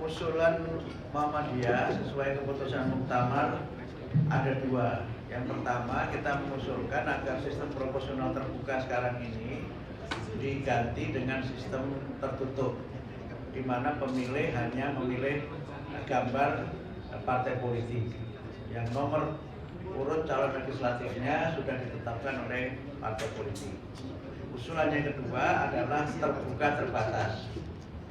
usulan Muhammadiyah sesuai keputusan Muktamar ada dua. Yang pertama, kita mengusulkan agar sistem proporsional terbuka sekarang ini diganti dengan sistem tertutup, di mana pemilih hanya memilih gambar partai politik yang nomor urut calon legislatifnya sudah ditetapkan oleh partai politik. Usulan yang kedua adalah terbuka terbatas,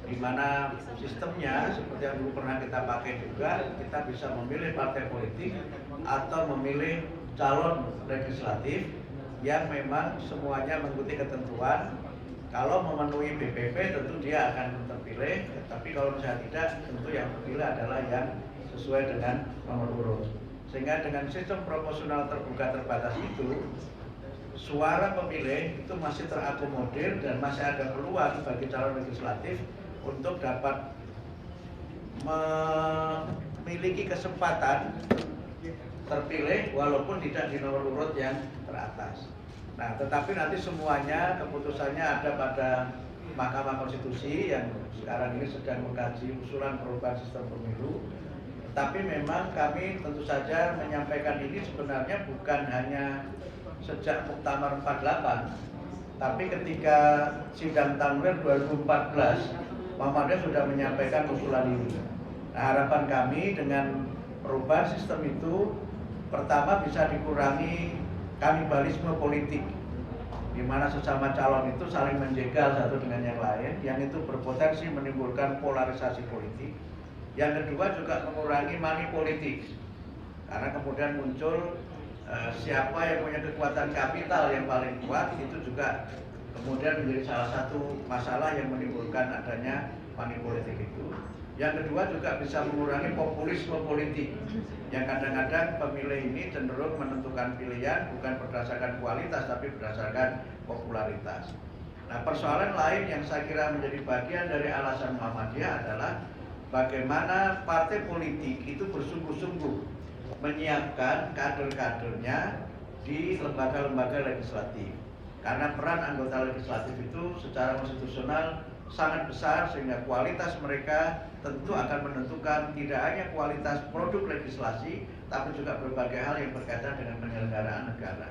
di mana sistemnya seperti yang dulu pernah kita pakai juga, kita bisa memilih partai politik atau memilih calon legislatif yang memang semuanya mengikuti ketentuan. Kalau memenuhi BPP tentu dia akan terpilih, tapi kalau misalnya tidak, tentu yang terpilih adalah yang sesuai dengan nomor urut. Sehingga dengan sistem proporsional terbuka terbatas itu, suara pemilih itu masih terakomodir dan masih ada peluang bagi calon legislatif untuk dapat memiliki kesempatan terpilih walaupun tidak di nomor urut yang teratas. Nah, tetapi nanti semuanya keputusannya ada pada Mahkamah Konstitusi yang sekarang ini sedang mengkaji usulan perubahan sistem pemilu. Tapi memang kami tentu saja menyampaikan ini sebenarnya bukan hanya sejak Muktamar 48, tapi ketika sidang Tanwir 2014, Muhammadiyah sudah menyampaikan usulan ini. Nah, harapan kami dengan perubahan sistem itu, pertama bisa dikurangi kanibalisme politik, di mana sesama calon itu saling menjegal satu dengan yang lain, yang itu berpotensi menimbulkan polarisasi politik. Yang kedua juga mengurangi money politik, karena kemudian muncul siapa yang punya kekuatan kapital yang paling kuat, itu juga kemudian menjadi salah satu masalah yang menimbulkan adanya money politik itu. Yang kedua juga bisa mengurangi populisme politik, yang kadang-kadang pemilih ini cenderung menentukan pilihan bukan berdasarkan kualitas tapi berdasarkan popularitas. Nah, persoalan lain yang saya kira menjadi bagian dari alasan Muhammadiyah adalah bagaimana partai politik itu bersungguh-sungguh menyiapkan kader-kadernya di lembaga-lembaga legislatif. Karena peran anggota legislatif itu secara konstitusional sangat besar, sehingga kualitas mereka tentu akan menentukan tidak hanya kualitas produk legislasi, tapi juga berbagai hal yang berkaitan dengan penyelenggaraan negara.